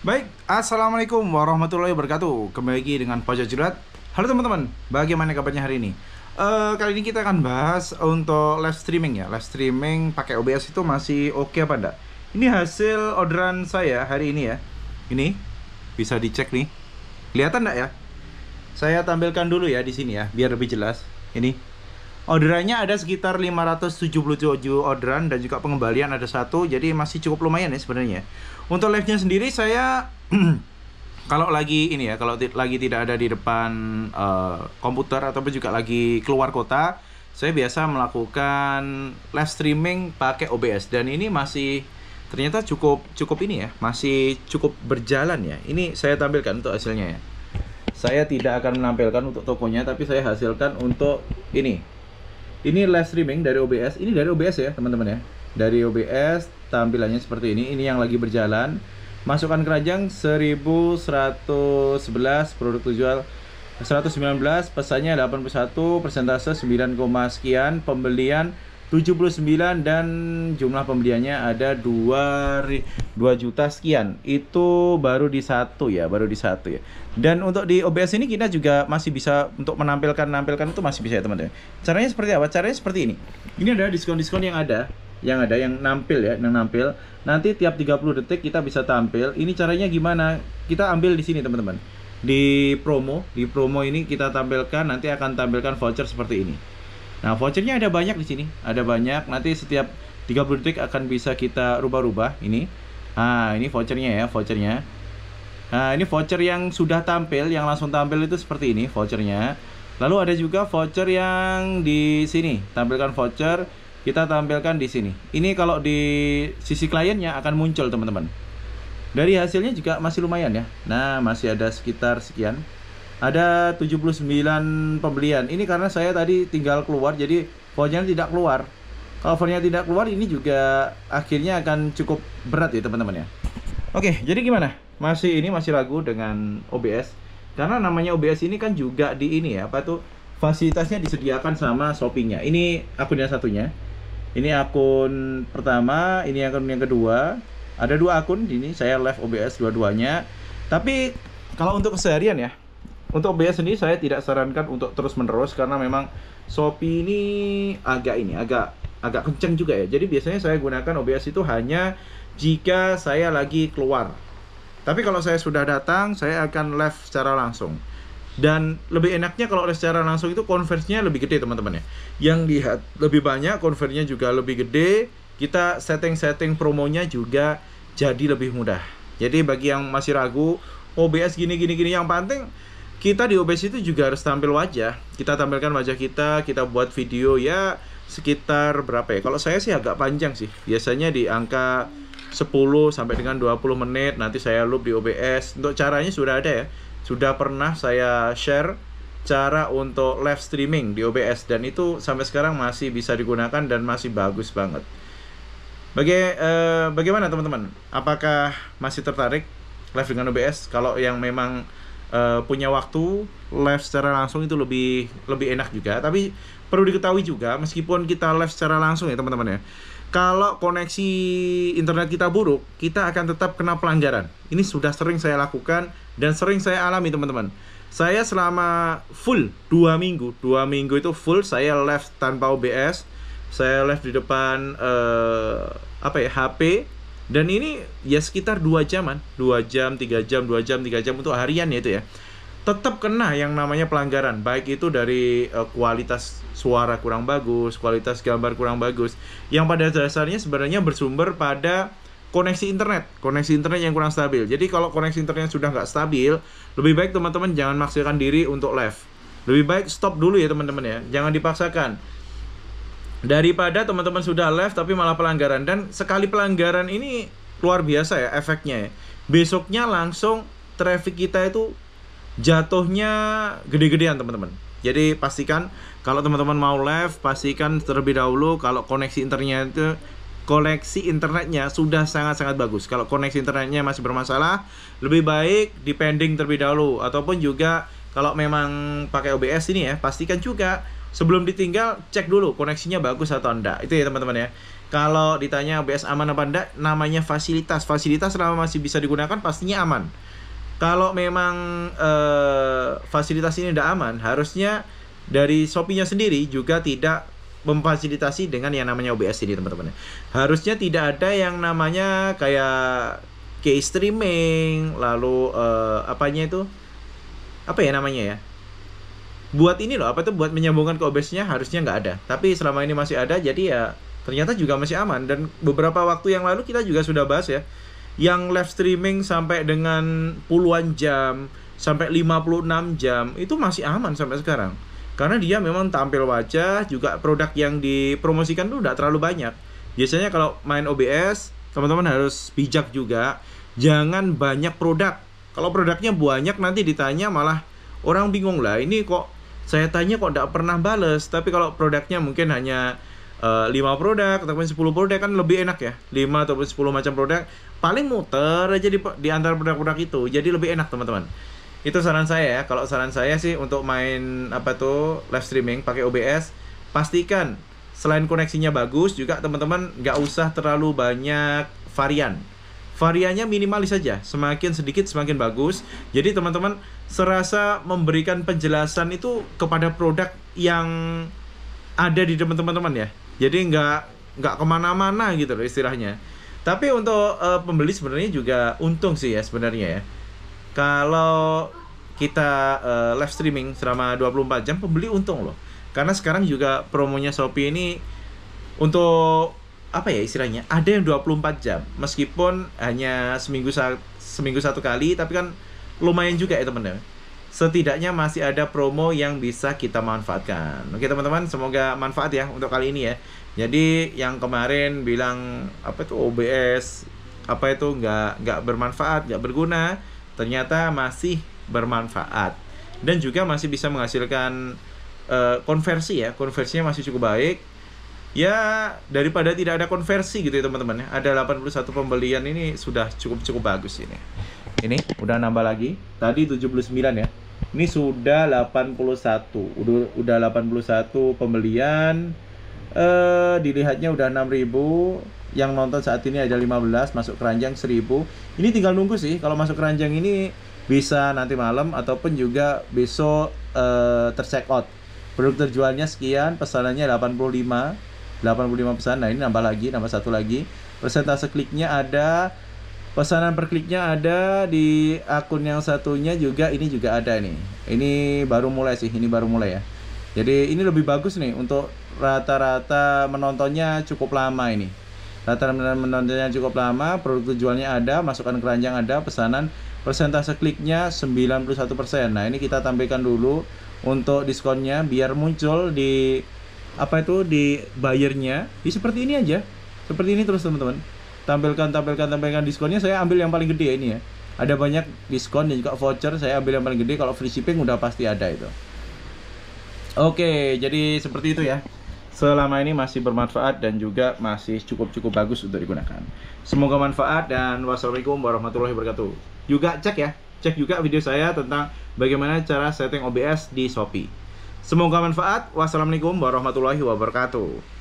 Baik, assalamualaikum warahmatullahi wabarakatuh. Kembali lagi dengan Pojok Jurat. Halo teman-teman, bagaimana kabarnya hari ini? Kali ini kita akan bahas untuk live streaming ya. Live streaming pakai OBS itu masih oke apa enggak? Ini hasil orderan saya hari ini ya. Ini bisa dicek nih. Kelihatan enggak ya? Saya tampilkan dulu ya di sini ya, biar lebih jelas. Ini orderannya ada sekitar 577 orderan dan juga pengembalian ada satu, jadi masih cukup lumayan ya sebenarnya. Untuk live-nya sendiri saya kalau lagi ini ya, kalau lagi tidak ada di depan komputer ataupun juga lagi keluar kota, saya biasa melakukan live streaming pakai OBS dan ini masih ternyata cukup ini ya, masih cukup berjalan ya. Ini saya tampilkan untuk hasilnya ya. Saya tidak akan menampilkan untuk tokonya, tapi saya hasilkan untuk ini. Ini live streaming dari OBS. Ini dari OBS ya, teman-teman ya. Dari OBS tampilannya seperti ini. Ini yang lagi berjalan. Masukkan keranjang 1111, produk terjual 119, pesannya 81, persentase 9, sekian, pembelian 79 dan jumlah pembeliannya ada 2 juta sekian. Itu baru di satu ya, Dan untuk di OBS ini kita juga masih bisa untuk menampilkan itu masih bisa ya teman-teman. Caranya seperti apa? Caranya seperti ini. Ini ada diskon-diskon yang nampil ya, yang nampil. Nanti tiap 30 detik kita bisa tampil. Ini caranya gimana? Kita ambil di sini teman-teman. Di promo ini kita tampilkan, nanti akan tampilkan voucher seperti ini. Nah, vouchernya ada banyak di sini. Ada banyak. Nanti setiap 30 detik akan bisa kita rubah-rubah ini. Nah, ini vouchernya ya, vouchernya. Nah, ini voucher yang sudah tampil, yang langsung tampil itu seperti ini vouchernya. Lalu ada juga voucher yang di sini. Tampilkan voucher, kita tampilkan di sini. Ini kalau di sisi kliennya akan muncul, teman-teman. Dari hasilnya juga masih lumayan ya. Nah, masih ada sekitar sekian. Ada 79 pembelian. Ini karena saya tadi tinggal keluar, jadi vouchernya tidak keluar. Kalau vouchernya tidak keluar, ini juga akhirnya akan cukup berat ya teman-teman ya. Oke, jadi gimana? Masih ragu dengan OBS. Karena namanya OBS ini kan juga di ini ya, apa tuh? Fasilitasnya disediakan sama Shopee-nya. Ini akun yang satunya. Ini akun pertama, ini akun yang kedua. Ada 2 akun ini, saya live OBS dua-duanya. Tapi kalau untuk keseharian ya, untuk OBS sendiri saya tidak sarankan untuk terus-menerus karena memang Shopee ini agak kenceng juga ya. Jadi biasanya saya gunakan OBS itu hanya jika saya lagi keluar. Tapi kalau saya sudah datang, saya akan live secara langsung. Dan lebih enaknya kalau live secara langsung itu konversinya lebih gede teman-teman ya. Yang lihat lebih banyak, konversinya juga lebih gede. Kita setting promonya juga jadi lebih mudah. Jadi bagi yang masih ragu, OBS gini yang penting kita di OBS itu juga harus tampil wajah. Kita tampilkan wajah kita buat video ya sekitar berapa ya? Kalau saya sih agak panjang sih. Biasanya di angka 10 sampai dengan 20 menit nanti saya loop di OBS. Untuk caranya sudah ada ya. Sudah pernah saya share cara untuk live streaming di OBS dan itu sampai sekarang masih bisa digunakan dan masih bagus banget. Bagaimana teman-teman? Apakah masih tertarik live dengan OBS? Kalau yang memang punya waktu, live secara langsung itu lebih enak juga. Tapi perlu diketahui juga, meskipun kita live secara langsung ya teman-teman ya, kalau koneksi internet kita buruk, kita akan tetap kena pelanggaran. Ini sudah sering saya lakukan dan sering saya alami teman-teman. Saya selama full 2 minggu itu full saya live tanpa OBS. Saya live di depan HP. Dan ini ya sekitar 2 jaman, 2 jam, 3 jam, 2 jam, 3 jam untuk harian ya itu ya. Tetap kena yang namanya pelanggaran, baik itu dari kualitas suara kurang bagus, kualitas gambar kurang bagus. Yang pada dasarnya sebenarnya bersumber pada koneksi internet yang kurang stabil. Jadi kalau koneksi internet sudah nggak stabil, lebih baik teman-teman jangan maksakan diri untuk live. Lebih baik stop dulu ya teman-teman ya, jangan dipaksakan. Daripada teman-teman sudah live tapi malah pelanggaran. Dan sekali pelanggaran ini luar biasa ya efeknya ya. Besoknya langsung traffic kita itu jatuhnya gede-gedean teman-teman. Jadi pastikan kalau teman-teman mau live, pastikan terlebih dahulu kalau koneksi internetnya sudah sangat-sangat bagus. Kalau koneksi internetnya masih bermasalah, lebih baik dipending terlebih dahulu. Ataupun juga kalau memang pakai OBS ini ya, pastikan juga sebelum ditinggal cek dulu koneksinya bagus atau enggak. Itu ya teman-teman ya. Kalau ditanya OBS aman apa enggak, namanya fasilitas. Fasilitas selama masih bisa digunakan pastinya aman. Kalau memang fasilitas ini tidak aman, harusnya dari Shopee-nya sendiri juga tidak memfasilitasi dengan yang namanya OBS ini, teman-teman. Harusnya tidak ada yang namanya kayak case streaming, lalu apanya itu? Apa ya namanya ya? Buat ini loh, apa tuh buat menyambungkan ke OBS-nya harusnya nggak ada. Tapi selama ini masih ada, jadi ya ternyata juga masih aman. Dan beberapa waktu yang lalu kita juga sudah bahas ya, yang live streaming sampai dengan puluhan jam, sampai 56 jam, itu masih aman sampai sekarang. Karena dia memang tampil wajah, juga produk yang dipromosikan tuh udah terlalu banyak. Biasanya kalau main OBS, teman-teman harus bijak juga, jangan banyak produk. Kalau produknya banyak nanti ditanya malah orang bingung lah, ini kok saya tanya kok tidak pernah bales. Tapi kalau produknya mungkin hanya 5 produk ataupun 10 produk kan lebih enak ya. 5 ataupun 10 macam produk, paling muter aja di antara produk-produk itu. Jadi lebih enak, teman-teman. Itu saran saya ya. Kalau saran saya sih untuk main live streaming pakai OBS, pastikan selain koneksinya bagus, juga teman-teman nggak usah terlalu banyak varian. Variannya minimalis saja, semakin sedikit semakin bagus. Jadi teman-teman serasa memberikan penjelasan itu kepada produk yang ada di teman-teman ya. Jadi nggak kemana-mana gitu loh istilahnya. Tapi untuk pembeli sebenarnya juga untung sih ya sebenarnya ya. Kalau kita live streaming selama 24 jam, pembeli untung loh. Karena sekarang juga promonya Shopee ini untuk apa ya istilahnya, ada yang 24 jam. Meskipun hanya seminggu satu kali, tapi kan lumayan juga ya teman-teman. Setidaknya masih ada promo yang bisa kita manfaatkan. Oke teman-teman, semoga manfaat ya untuk kali ini ya. Jadi yang kemarin bilang OBS nggak bermanfaat, nggak berguna, ternyata masih bermanfaat dan juga masih bisa menghasilkan konversi ya. Konversinya masih cukup baik ya, daripada tidak ada konversi gitu ya teman-teman ya. Ada 81 pembelian, ini sudah cukup bagus ini. Ini udah nambah lagi, tadi 79 ya, ini sudah 81, udah 81 pembelian. Dilihatnya udah 6.000, yang nonton saat ini ada 15, masuk keranjang 1.000. Ini tinggal nunggu sih, kalau masuk keranjang ini bisa nanti malam ataupun juga besok tercheck out. Produk terjualnya sekian, pesanannya 85 pesanan. Nah ini nambah satu lagi. Persentase kliknya ada, pesanan per kliknya ada di akun yang satunya juga, ini juga ada nih. Ini baru mulai sih, ya. Jadi ini lebih bagus nih untuk rata-rata menontonnya cukup lama ini. Rata-rata menontonnya cukup lama, produk tujuannya ada, masukkan keranjang ada, pesanan, persentase kliknya 91%. Nah, ini kita tampilkan dulu untuk diskonnya biar muncul di di bayarnya. Di seperti ini aja. Seperti ini terus teman-teman. Tampilkan diskonnya. Saya ambil yang paling gede ini ya. Ada banyak diskon dan juga voucher, saya ambil yang paling gede. Kalau free shipping udah pasti ada itu. Oke, jadi seperti itu ya. Selama ini masih bermanfaat dan juga masih cukup bagus untuk digunakan. Semoga manfaat dan wassalamualaikum warahmatullahi wabarakatuh. Juga cek juga video saya tentang bagaimana cara setting OBS di Shopee. Semoga manfaat. Wassalamualaikum warahmatullahi wabarakatuh.